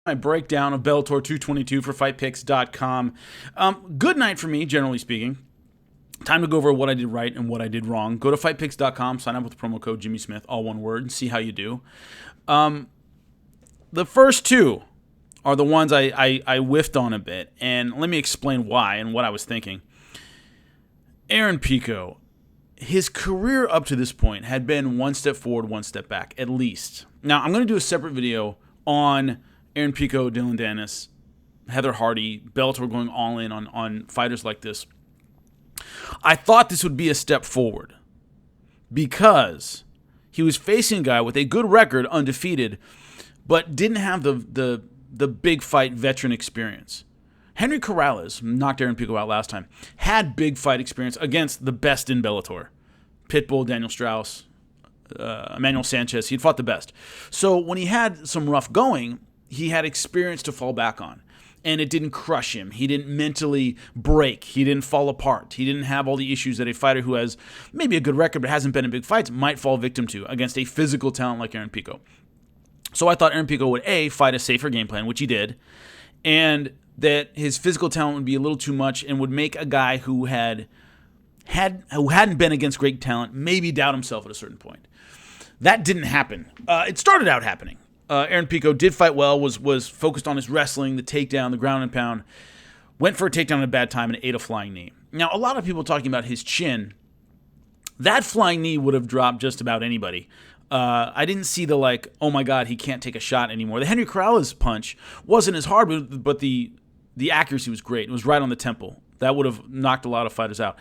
My breakdown of Bellator 222 for FightPicks.com. Good night for me, generally speaking. Time to go over what I did right and what I did wrong. Go to FightPicks.com, sign up with the promo code Jimmy Smith, all one word, and see how you do. The first two are the ones I whiffed on a bit, and let me explain why and what I was thinking. Aaron Pico, his career up to this point had been one step forward, one step back, at least. Now, I'm going to do a separate video on Aaron Pico, Dylan Dennis, Heather Hardy, Bellator going all in on fighters like this. I thought this would be a step forward because he was facing a guy with a good record, undefeated, but didn't have the big fight veteran experience. Henry Corrales, knocked Aaron Pico out last time, had big fight experience against the best in Bellator. Pitbull, Daniel Strauss, Emmanuel Sanchez, he'd fought the best. So when he had some rough going, he had experience to fall back on. And it didn't crush him. He didn't mentally break. He didn't fall apart. He didn't have all the issues that a fighter who has maybe a good record but hasn't been in big fights might fall victim to against a physical talent like Aaron Pico. So I thought Aaron Pico would, A, fight a safer game plan, which he did, and that his physical talent would be a little too much and would make a guy who hadn't been against great talent maybe doubt himself at a certain point. That didn't happen. It started out happening. Aaron Pico did fight well, was focused on his wrestling, the takedown, the ground and pound, went for a takedown at a bad time and ate a flying knee. Now, a lot of people talking about his chin. That flying knee would have dropped just about anybody. I didn't see the oh my God, he can't take a shot anymore. The Henry Corrales punch wasn't as hard, but the accuracy was great. It was right on the temple. That would have knocked a lot of fighters out.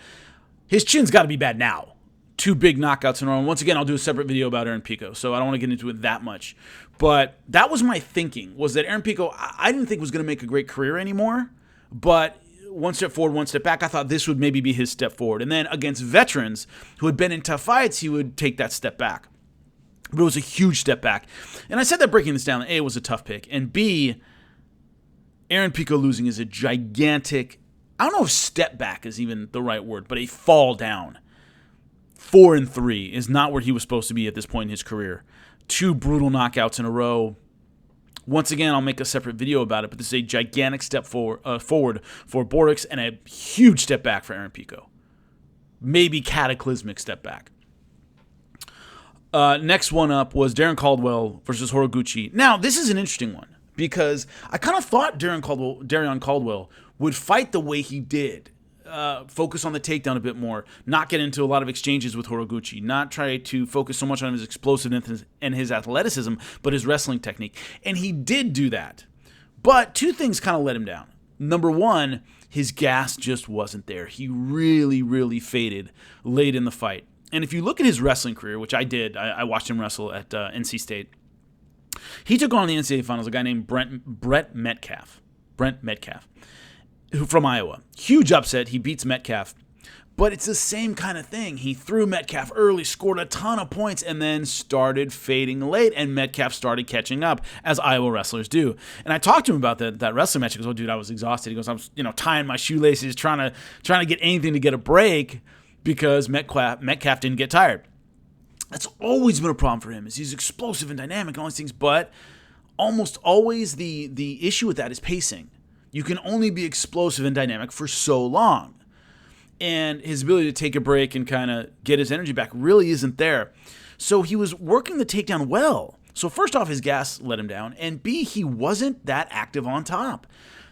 His chin's got to be bad now. 2 big knockouts in a row. And once again, I'll do a separate video about Aaron Pico, so I don't want to get into it that much. But that was my thinking, was that Aaron Pico, I didn't think was going to make a great career anymore, but one step forward, one step back, I thought this would maybe be his step forward. And then against veterans who had been in tough fights, he would take that step back. But it was a huge step back. And I said that breaking this down, A, it was a tough pick, and B, Aaron Pico losing is a gigantic, I don't know if step back is even the right word, but a fall down. 4-3 is not where he was supposed to be at this point in his career. 2 brutal knockouts in a row. Once again, I'll make a separate video about it, but this is a gigantic step forward for Borix and a huge step back for Aaron Pico. Maybe cataclysmic step back. Next one up was Darren Caldwell versus Horiguchi. Now, this is an interesting one because I kind of thought Darren Caldwell would fight the way he did. Focus on the takedown a bit more, not get into a lot of exchanges with Horiguchi, not try to focus so much on his explosiveness and his athleticism, but his wrestling technique. And he did do that. But 2 things kind of let him down. Number 1, his gas just wasn't there. He really, really faded late in the fight. And if you look at his wrestling career, which I did, I watched him wrestle at NC State. He took on the NCAA finals a guy named Brent Metcalf, who from Iowa. Huge upset. He beats Metcalf. But it's the same kind of thing. He threw Metcalf early, scored a ton of points, and then started fading late, and Metcalf started catching up, as Iowa wrestlers do. And I talked to him about that wrestling match. He goes, "Oh, dude, I was exhausted." He goes, "I was, tying my shoelaces, trying to get anything to get a break because Metcalf didn't get tired." That's always been a problem for him, is he's explosive and dynamic and all these things, but almost always the issue with that is pacing. You can only be explosive and dynamic for so long. And his ability to take a break and kind of get his energy back really isn't there. So he was working the takedown well. So first off, his gas let him down. And B, he wasn't that active on top.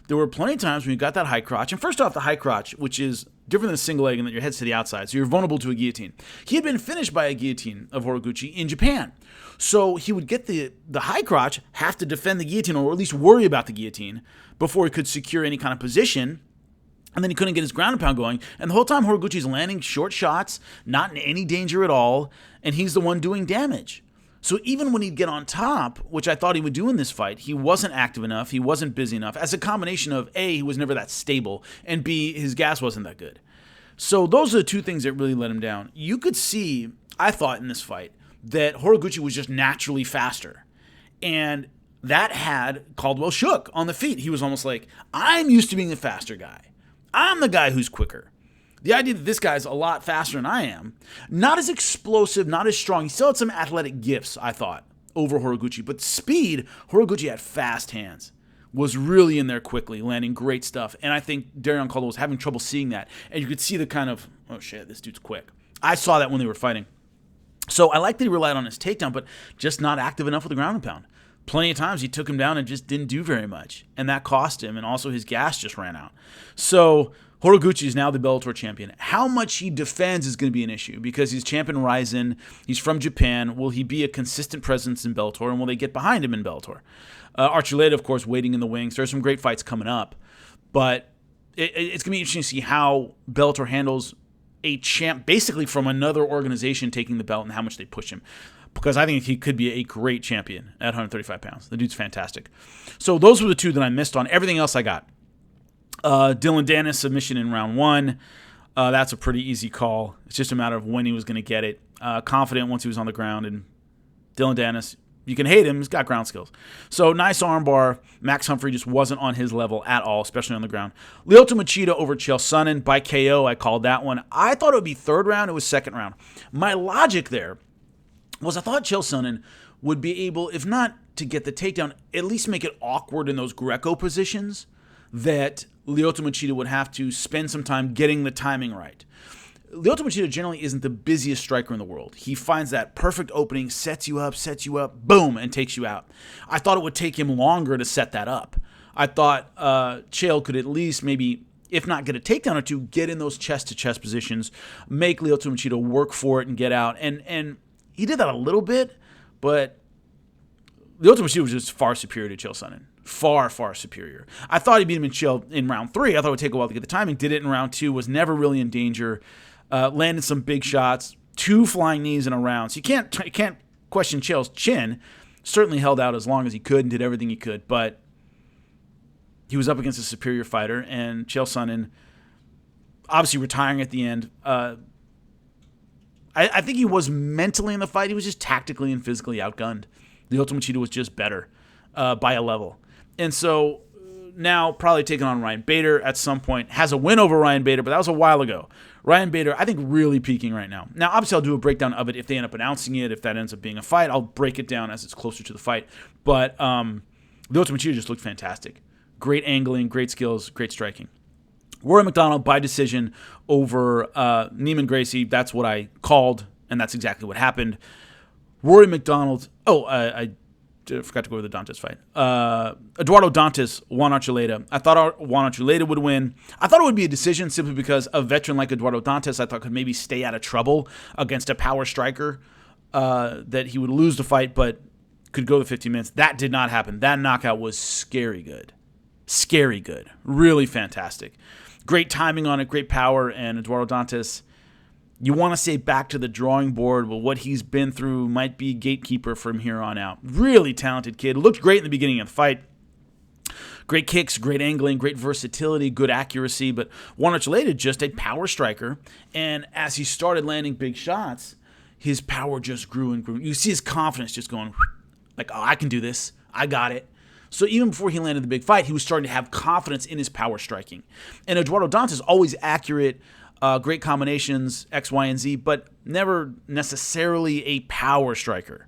There were plenty of times when you got that high crotch. And first off, the high crotch, which is different than a single leg in that your head's to the outside. So you're vulnerable to a guillotine. He had been finished by a guillotine of Horiguchi in Japan. So he would get the high crotch, have to defend the guillotine or at least worry about the guillotine before he could secure any kind of position. And then he couldn't get his ground and pound going. And the whole time Horiguchi's landing short shots, not in any danger at all, and he's the one doing damage. So even when he'd get on top, which I thought he would do in this fight, he wasn't active enough, he wasn't busy enough, as a combination of A, he was never that stable, and B, his gas wasn't that good. So those are the 2 things that really let him down. You could see, I thought in this fight, that Horiguchi was just naturally faster. And that had Caldwell shook on the feet. He was almost like, I'm used to being the faster guy. I'm the guy who's quicker. The idea that this guy's a lot faster than I am, not as explosive, not as strong. He still had some athletic gifts, I thought, over Horiguchi. But speed, Horiguchi had fast hands. was really in there quickly, landing great stuff. And I think Darren Caldwell was having trouble seeing that. And you could see the kind of, oh shit, this dude's quick. I saw that when they were fighting. So I like that he relied on his takedown, but just not active enough with the ground and pound. Plenty of times he took him down and just didn't do very much. And that cost him, and also his gas just ran out. So Horiguchi is now the Bellator champion. How much he defends is going to be an issue because he's champion Ryzen. He's from Japan. Will he be a consistent presence in Bellator, and will they get behind him in Bellator? Archuleta, of course, waiting in the wings. There's some great fights coming up. But it's going to be interesting to see how Bellator handles a champ basically from another organization taking the belt and how much they push him. Because I think he could be a great champion at 135 pounds. The dude's fantastic. So those were the two that I missed on. Everything else I got. Dylan Dennis submission in round 1. That's a pretty easy call. It's just a matter of when he was going to get it. Confident once he was on the ground. And Dylan Dennis, you can hate him. He's got ground skills. So nice armbar. Max Humphrey just wasn't on his level at all, especially on the ground. Lyoto Machida over Chael Sonnen by KO. I called that one. I thought it would be third round. It was second round. My logic there was I thought Chael Sonnen would be able, if not to get the takedown, at least make it awkward in those Greco positions that Lyoto Machida would have to spend some time getting the timing right. Lyoto Machida generally isn't the busiest striker in the world. He finds that perfect opening, sets you up, boom, and takes you out. I thought it would take him longer to set that up. I thought Chael could at least maybe, if not get a takedown or two, get in those chest-to-chest positions, make Lyoto Machida work for it and get out. And he did that a little bit, but Lyoto Machida was just far superior to Chael Sonnen. Far, far superior. I thought he beat him in round 3. I thought it would take a while to get the timing. Did it in round 2. Was never really in danger. Landed some big shots. 2 flying knees in a round. So you can't question Chael's chin. Certainly held out as long as he could and did everything he could. But he was up against a superior fighter. And Chael Sonnen obviously retiring at the end. I think he was mentally in the fight. He was just tactically and physically outgunned. Lyoto Machida was just better by a level. And so now probably taking on Ryan Bader at some point. Has a win over Ryan Bader, but that was a while ago. Ryan Bader, I think, really peaking right now. Now, obviously, I'll do a breakdown of it if they end up announcing it. If that ends up being a fight, I'll break it down as it's closer to the fight. But Lyoto Machida just looked fantastic. Great angling, great skills, great striking. Rory MacDonald by decision over Neiman Gracie. That's what I called, and that's exactly what happened. Rory MacDonald. I forgot to go over the Dantas fight. Eduardo Dantas, Juan Archuleta. I thought Juan Archuleta would win. I thought it would be a decision simply because a veteran like Eduardo Dantas I thought could maybe stay out of trouble against a power striker, that he would lose the fight but could go the 15 minutes. That did not happen. That knockout was scary good. Scary good. Really fantastic. Great timing on it, great power, and Eduardo Dantas, you want to say back to the drawing board. Well, what he's been through might be gatekeeper from here on out. Really talented kid. Looked great in the beginning of the fight. Great kicks, great angling, great versatility, good accuracy. But Juan Archuleta, just a power striker. And as he started landing big shots, his power just grew and grew. You see his confidence just going, like, oh, I can do this. I got it. So even before he landed the big fight, he was starting to have confidence in his power striking. And Eduardo Dantas, always accurate, great combinations, X, Y, and Z, but never necessarily a power striker.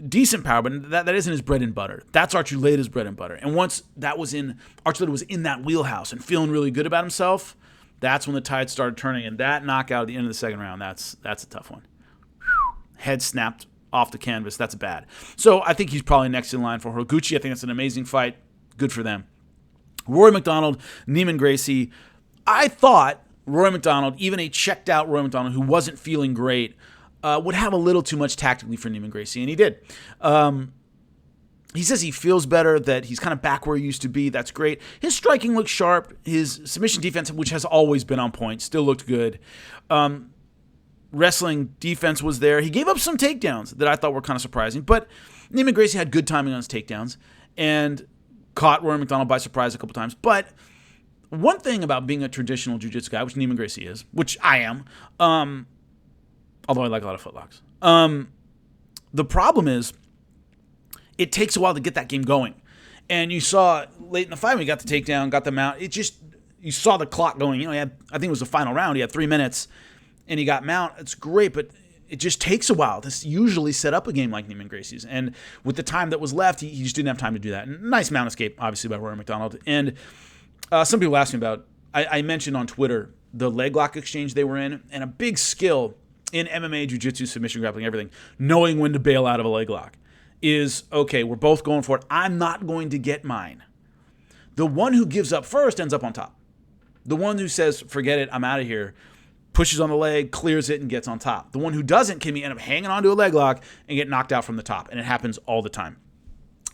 Decent power, but that isn't his bread and butter. That's Archuleta's bread and butter. And once Archuleta was in that wheelhouse and feeling really good about himself, that's when the tide started turning. And that knockout at the end of the second round, that's a tough one. Head snapped off the canvas. That's bad. So I think he's probably next in line for Horiguchi. I think that's an amazing fight. Good for them. Rory MacDonald, Neiman Gracie. I thought Rory MacDonald, even a checked out Rory MacDonald who wasn't feeling great, would have a little too much tactically for Neiman Gracie, and he did. He says he feels better, that he's kind of back where he used to be. That's great. His striking looked sharp. His submission defense, which has always been on point, still looked good. Wrestling defense was there. He gave up some takedowns that I thought were kind of surprising, but Neiman Gracie had good timing on his takedowns and caught Rory MacDonald by surprise a couple times. But one thing about being a traditional jiu-jitsu guy, which Neiman Gracie is, which I am, although I like a lot of footlocks, the problem is it takes a while to get that game going. And you saw late in the fight when he got the takedown, got the mount, you saw the clock going. I think it was the final round. He had 3 minutes. And he got mount. It's great, but it just takes a while to usually set up a game like Neiman Gracie's. And with the time that was left, he just didn't have time to do that. And nice mount escape, obviously, by Rory MacDonald. And some people asked me about, I mentioned on Twitter, the leg lock exchange they were in, and a big skill in MMA, jiu-jitsu, submission grappling, everything, knowing when to bail out of a leg lock is, okay, we're both going for it. I'm not going to get mine. The one who gives up first ends up on top. The one who says, forget it, I'm out of here, pushes on the leg, clears it, and gets on top. The one who doesn't can end up hanging onto a leg lock and get knocked out from the top, and it happens all the time.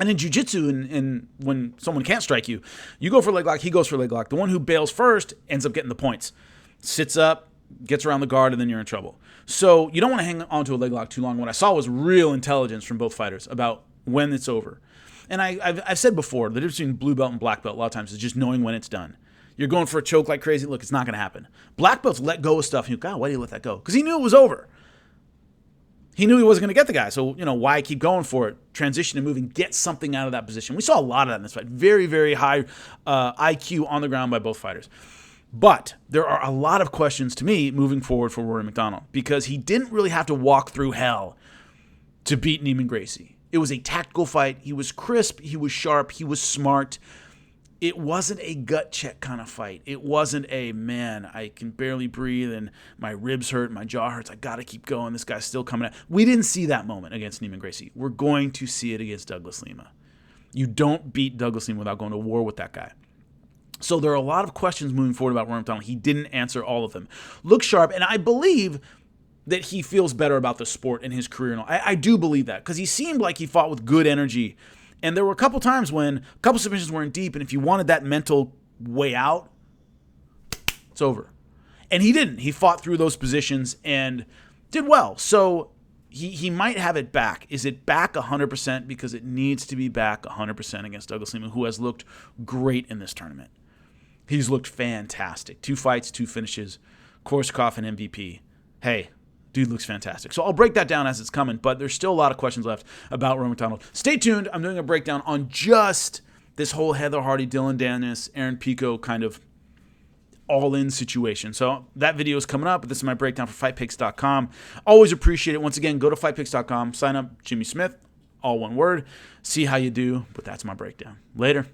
And in jiu-jitsu, and when someone can't strike you, you go for a leg lock, he goes for a leg lock. The one who bails first ends up getting the points. Sits up, gets around the guard, and then you're in trouble. So you don't want to hang onto a leg lock too long. What I saw was real intelligence from both fighters about when it's over. And I've said before, the difference between blue belt and black belt a lot of times is just knowing when it's done. You're going for a choke like crazy. Look, it's not going to happen. Black belts let go of stuff. And you go, God, why did he let that go? Because he knew it was over. He knew he wasn't going to get the guy. So, why keep going for it? Transition and move and get something out of that position. We saw a lot of that in this fight. Very, very high IQ on the ground by both fighters. But there are a lot of questions to me moving forward for Rory MacDonald because he didn't really have to walk through hell to beat Neiman Gracie. It was a tactical fight. He was crisp. He was sharp. He was smart. It wasn't a gut check kind of fight. It wasn't a, man, I can barely breathe and my ribs hurt, my jaw hurts. I got to keep going. This guy's still coming out. We didn't see that moment against Neiman Gracie. We're going to see it against Douglas Lima. You don't beat Douglas Lima without going to war with that guy. So there are a lot of questions moving forward about Rory MacDonald. He didn't answer all of them. Looks sharp, and I believe that he feels better about the sport in his career. And all. I do believe that because he seemed like he fought with good energy. And there were a couple times when a couple submissions weren't deep, and if you wanted that mental way out, it's over. And he didn't. He fought through those positions and did well. So he might have it back. Is it back 100%? Because it needs to be back 100% against Douglas Lima, who has looked great in this tournament. He's looked fantastic. 2 fights, 2 finishes. Korsakoff and MVP. Hey, dude looks fantastic. So I'll break that down as it's coming, but there's still a lot of questions left about Rory MacDonald. Stay tuned. I'm doing a breakdown on just this whole Heather Hardy, Dylan Dennis, Aaron Pico kind of all-in situation. So that video is coming up. This is my breakdown for FightPicks.com. Always appreciate it. Once again, go to FightPicks.com. Sign up, Jimmy Smith, all one word. See how you do, but that's my breakdown. Later.